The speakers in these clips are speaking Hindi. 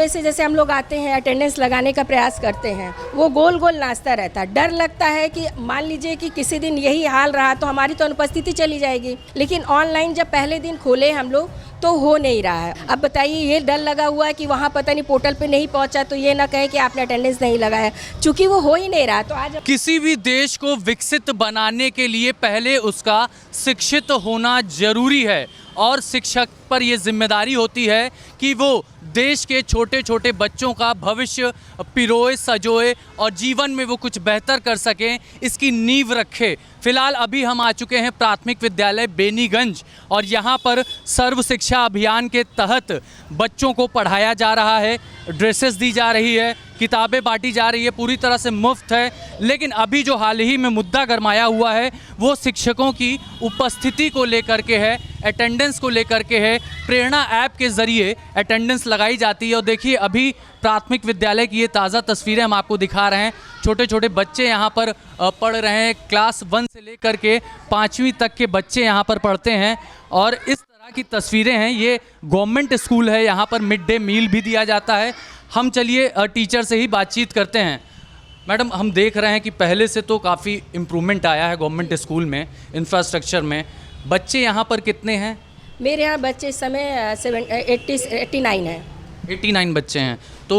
सुबह से जैसे हम लोग आते हैं अटेंडेंस लगाने का प्रयास करते हैं, वो गोल गोल नाचता रहता है। डर लगता है कि मान लीजिए कि किसी दिन यही हाल रहा तो हमारी तो अनुपस्थिति चली जाएगी। लेकिन ऑनलाइन जब पहले दिन खोले हम लोग तो हो नहीं रहा है। अब बताइए, ये डर लगा हुआ है कि वहाँ पता नहीं पोर्टल पे नहीं पहुँचा तो ये ना कहे कि आपने अटेंडेंस नहीं लगाया, चूँकि वो हो ही नहीं रहा। तो आज किसी भी देश को विकसित बनाने के लिए पहले उसका शिक्षित होना जरूरी है और शिक्षक पर ये जिम्मेदारी होती है कि वो देश के छोटे छोटे बच्चों का भविष्य पिरोए सजोए और जीवन में वो कुछ बेहतर कर सकें, इसकी नींव रखे। फिलहाल अभी हम आ चुके हैं प्राथमिक विद्यालय बेनीगंज और यहाँ पर सर्व शिक्षा अभियान के तहत बच्चों को पढ़ाया जा रहा है, ड्रेसेस दी जा रही है, किताबें बांटी जा रही है, पूरी तरह से मुफ्त है। लेकिन अभी जो हाल ही में मुद्दा गरमाया हुआ है वो शिक्षकों की उपस्थिति को लेकर के है, अटेंडेंस को लेकर के है। प्रेरणा ऐप के ज़रिए अटेंडेंस लगाई जाती है और देखिए अभी प्राथमिक विद्यालय की ये ताज़ा तस्वीरें हम आपको दिखा रहे हैं। छोटे छोटे बच्चे यहाँ पर पढ़ रहे हैं, क्लास 1 से लेकर के 5वीं तक के बच्चे यहाँ पर पढ़ते हैं और इस तरह की तस्वीरें हैं। ये गवर्नमेंट स्कूल है, यहाँ पर मिड डे मील भी दिया जाता है। हम चलिए टीचर से ही बातचीत करते हैं। मैडम, हम देख रहे हैं कि पहले से तो काफ़ी इम्प्रूवमेंट आया है गवर्नमेंट स्कूल में, इंफ्रास्ट्रक्चर में। बच्चे यहाँ पर कितने हैं? मेरे यहाँ बच्चे इस समय 89 हैं। 89 बच्चे हैं। तो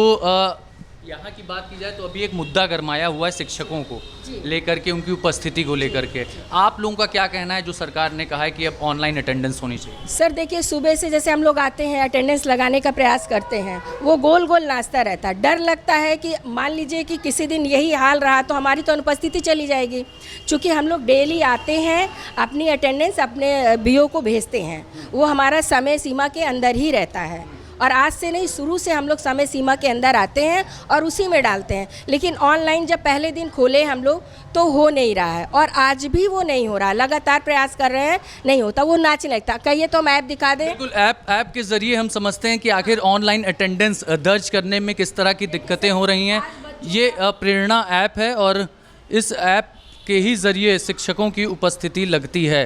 यहाँ की बात की जाए तो अभी एक मुद्दा गरमाया हुआ है शिक्षकों को लेकर के, उनकी उपस्थिति को लेकर के। आप लोगों का क्या कहना है जो सरकार ने कहा है कि अब ऑनलाइन अटेंडेंस होनी चाहिए? सर देखिए, सुबह से जैसे हम लोग आते हैं अटेंडेंस लगाने का प्रयास करते हैं, वो गोल गोल नाचता रहता है। डर लगता है कि मान लीजिए कि किसी दिन यही हाल रहा तो हमारी तो अनुपस्थिति चली जाएगी। चूँकि हम लोग डेली आते हैं, अपनी अटेंडेंस अपने बीओ को भेजते हैं, वो हमारा समय सीमा के अंदर ही रहता है। और आज से नहीं, शुरू से हम लोग समय सीमा के अंदर आते हैं और उसी में डालते हैं। लेकिन ऑनलाइन जब पहले दिन खोले हम लोग तो हो नहीं रहा है और आज भी वो नहीं हो रहा। लगातार प्रयास कर रहे हैं, नहीं होता, वो नाचने लगता। कहिए तो हम ऐप दिखा दें। बिल्कुल, ऐप के ज़रिए हम समझते हैं कि आखिर ऑनलाइन अटेंडेंस दर्ज करने में किस तरह की दिक्कतें हो रही हैं। ये प्रेरणा ऐप है और इस ऐप के ही ज़रिए शिक्षकों की उपस्थिति लगती है।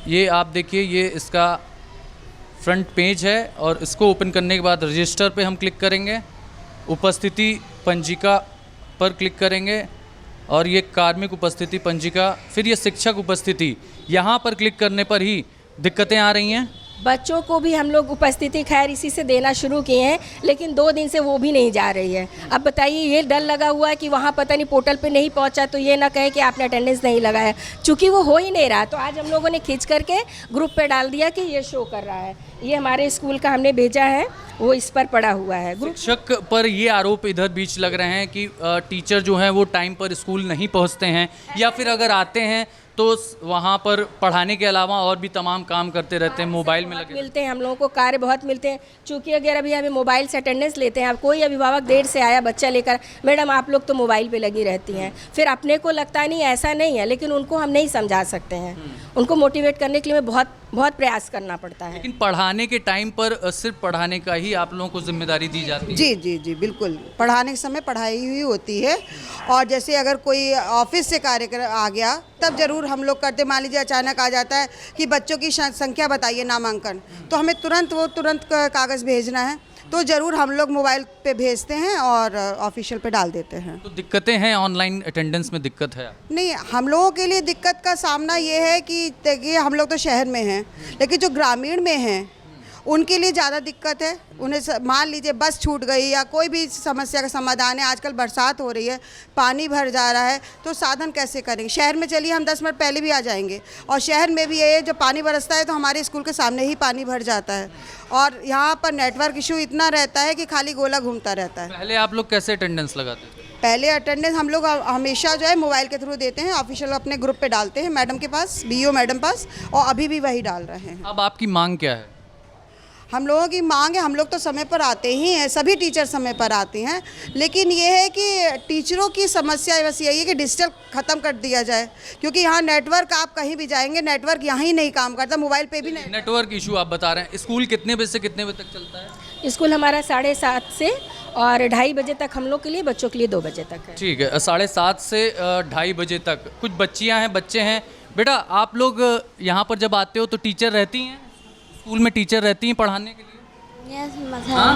ये आप देखिए, ये इसका फ्रंट पेज है और इसको ओपन करने के बाद रजिस्टर पे हम क्लिक करेंगे, उपस्थिति पंजिका पर क्लिक करेंगे और ये कार्मिक उपस्थिति पंजिका, फिर ये शिक्षक उपस्थिति, यहाँ पर क्लिक करने पर ही दिक्कतें आ रही हैं। बच्चों को भी हम लोग उपस्थिति खैर इसी से देना शुरू किए हैं, लेकिन 2 दिन से वो भी नहीं जा रही है। अब बताइए, ये डर लगा हुआ है कि वहाँ पता नहीं पोर्टल पे नहीं पहुँचा तो ये ना कहे कि आपने अटेंडेंस नहीं लगाया, चूँकि वो हो ही नहीं रहा। तो आज हम लोगों ने खींच करके ग्रुप पे डाल दिया कि ये शो कर रहा है। ये हमारे स्कूल का हमने भेजा है, वो इस पर पड़ा हुआ है। शिक्षक पर ये आरोप इधर बीच लग रहे हैं कि टीचर जो हैं वो टाइम पर स्कूल नहीं पहुँचते हैं, या फिर अगर आते हैं तो वहाँ पर पढ़ाने के अलावा और भी तमाम काम करते रहते हैं, मोबाइल में लगे मिलते हैं। हम लोगों को कार्य बहुत मिलते हैं, चूँकि अगर अभी हमें मोबाइल से अटेंडेंस लेते हैं। अब कोई अभिभावक देर से आया बच्चा लेकर, मैडम आप लोग तो मोबाइल पे लगी रहती हैं। फिर अपने को लगता नहीं ऐसा नहीं है, लेकिन उनको हम नहीं समझा सकते हैं। उनको मोटिवेट करने के लिए बहुत प्रयास करना पड़ता है। लेकिन पढ़ाने के टाइम पर सिर्फ पढ़ाने का ही आप लोगों को जिम्मेदारी दी जाती है? जी जी जी, बिल्कुल। पढ़ाने के समय पढ़ाई हुई होती है और जैसे अगर कोई ऑफिस से कार्यक्रम आ गया तब ज़रूर हम लोग करते। मान लीजिए अचानक आ जाता है कि बच्चों की संख्या बताइए नामांकन, तो हमें तुरंत कागज़ भेजना है, तो ज़रूर हम लोग मोबाइल पे भेजते हैं और ऑफिशियल पे डाल देते हैं। तो दिक्कतें हैं, ऑनलाइन अटेंडेंस में दिक्कत है? नहीं, हम लोगों के लिए दिक्कत का सामना ये है कि देखिए हम लोग तो शहर में हैं, लेकिन जो ग्रामीण में हैं उनके लिए ज़्यादा दिक्कत है। उन्हें मान लीजिए बस छूट गई या कोई भी समस्या का समाधान है, आजकल बरसात हो रही है, पानी भर जा रहा है, तो साधन कैसे करेंगे? शहर में चलिए हम 10 मिनट पहले भी आ जाएंगे, और शहर में भी ये जब पानी बरसता है तो हमारे स्कूल के सामने ही पानी भर जाता है और यहाँ पर नेटवर्क इशू इतना रहता है कि खाली गोला घूमता रहता है। पहले आप लोग कैसे अटेंडेंस लगाते थे? पहले अटेंडेंस हम लोग हमेशा जो है मोबाइल के थ्रू देते हैं, ऑफिशियल अपने ग्रुप पे डालते हैं मैडम के पास, बीओ मैडम पास, और अभी भी वही डाल रहे हैं। अब आपकी मांग क्या है? हम लोगों की मांग है, हम लोग तो समय पर आते ही हैं, सभी टीचर समय पर आते हैं, लेकिन ये है कि टीचरों की समस्या बस यही है कि डिजिटल ख़त्म कर दिया जाए, क्योंकि यहाँ नेटवर्क, आप कहीं भी जाएंगे नेटवर्क यहाँ ही नहीं काम करता, मोबाइल पे भी नहीं। नेटवर्क इशू आप बता रहे हैं। स्कूल कितने बजे से कितने बजे तक चलता है? स्कूल हमारा 7:30 से और 2:30 बजे तक हम लोग के लिए, बच्चों के लिए 2 बजे तक है। ठीक है, 7:30 से 2:30 बजे तक। कुछ बच्चियाँ हैं, बच्चे हैं। बेटा, आप लोग यहाँ पर जब आते हो तो टीचर रहती हैं स्कूल में? टीचर रहती हैं पढ़ाने के लिए? यस हाँ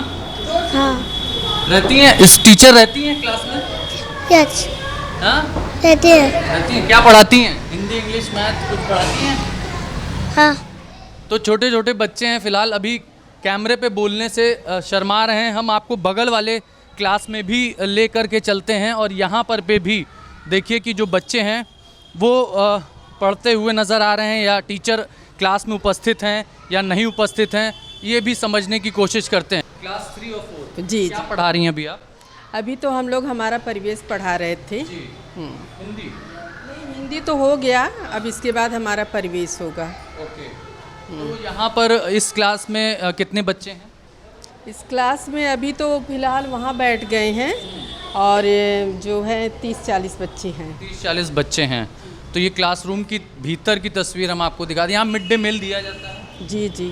हाँ रहती हैं, इस टीचर रहती हैं क्लास में? यस हाँ रहते हैं रहती हैं। क्या पढ़ाती हैं? हिंदी, इंग्लिश, मैथ कुछ पढ़ाती हैं? हाँ तो छोटे छोटे बच्चे हैं, फिलहाल अभी कैमरे पे बोलने से शर्मा रहे हैं। हम आपको बगल वाले क्लास में भी ले कर के चलते हैं और यहाँ पर पे भी देखिए कि जो बच्चे हैं वो पढ़ते हुए नज़र आ रहे हैं या टीचर क्लास में उपस्थित हैं या नहीं उपस्थित हैं, ये भी समझने की कोशिश करते हैं। क्लास 3 और 4 जी क्या पढ़ा रही हैं अभी आप? अभी तो हम लोग हमारा परिवेश पढ़ा रहे थे। हिंदी। हिंदी तो हो गया, अब इसके बाद हमारा परिवेश होगा। ओके। तो यहाँ पर इस क्लास में कितने बच्चे हैं? इस क्लास में अभी तो फिलहाल वहाँ बैठ गए हैं और जो है 30-40 बच्चे हैं। 30-40 बच्चे हैं। तो ये क्लासरूम की भीतर की तस्वीर हम आपको दिखा दें। यहाँ मिड डे मील दिया जाता है, जी जी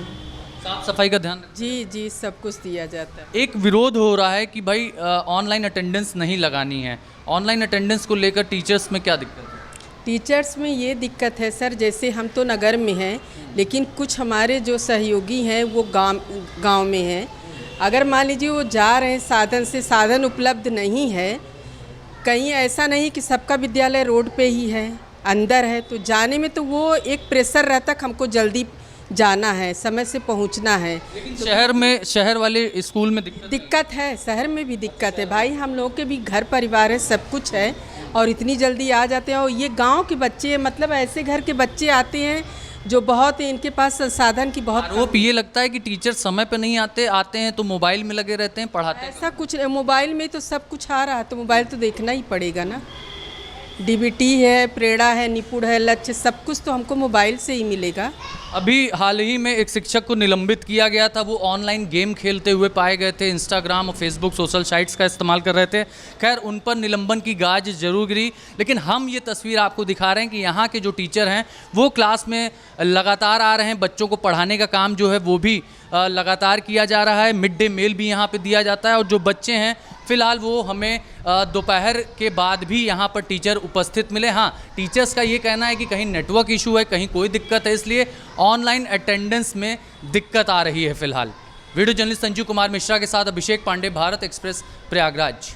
साफ सफाई का ध्यान रखें। जी जी सब कुछ दिया जाता है। एक विरोध हो रहा है कि भाई ऑनलाइन अटेंडेंस नहीं लगानी है। ऑनलाइन अटेंडेंस को लेकर टीचर्स में क्या दिक्कत है? टीचर्स में ये दिक्कत है सर, जैसे हम तो नगर में हैं लेकिन कुछ हमारे जो सहयोगी हैं वो गांव में हैं। अगर मान लीजिए वो जा रहे हैं साधन से, साधन उपलब्ध नहीं है, कहीं ऐसा नहीं कि सबका विद्यालय रोड पे ही है, अंदर है, तो जाने में तो वो एक प्रेशर रहता कि हमको जल्दी जाना है, समय से पहुंचना है। लेकिन शहर वाले स्कूल में दिक्कत है, शहर में भी दिक्कत है भाई। हम लोग के भी घर परिवार है, सब कुछ है और इतनी जल्दी आ जाते हैं। और ये गांव के बच्चे, मतलब ऐसे घर के बच्चे आते हैं जो बहुत इनके पास संसाधन की बहुत आरोप ये लगता है कि टीचर समय पे नहीं आते हैं तो मोबाइल में लगे रहते हैं, पढ़ाते हैं। ऐसा कुछ मोबाइल में तो सब कुछ आ रहा है, तो मोबाइल तो देखना ही पड़ेगा ना। डीबीटी है, प्रेरणा है, निपुण है, लक्ष्य, सब कुछ तो हमको मोबाइल से ही मिलेगा। अभी हाल ही में एक शिक्षक को निलंबित किया गया था। वो ऑनलाइन गेम खेलते हुए पाए गए थे, इंस्टाग्राम और फेसबुक सोशल साइट्स का इस्तेमाल कर रहे थे। खैर उन पर निलंबन की गाज जरूर गिरी, लेकिन हम ये तस्वीर आपको दिखा रहे हैं कि यहाँ के जो टीचर हैं वो क्लास में लगातार आ रहे हैं। बच्चों को पढ़ाने का काम जो है वो भी लगातार किया जा रहा है। मिड डे मील भी यहाँ पे दिया जाता है और जो बच्चे हैं फ़िलहाल वो हमें दोपहर के बाद भी यहाँ पर टीचर उपस्थित मिले। हाँ, टीचर्स का ये कहना है कि कहीं नेटवर्क इशू है, कहीं कोई दिक्कत है, इसलिए ऑनलाइन अटेंडेंस में दिक्कत आ रही है फ़िलहाल। वीडियो जर्नलिस्ट संजीव कुमार मिश्रा के साथ अभिषेक पांडे, भारत एक्सप्रेस, प्रयागराज।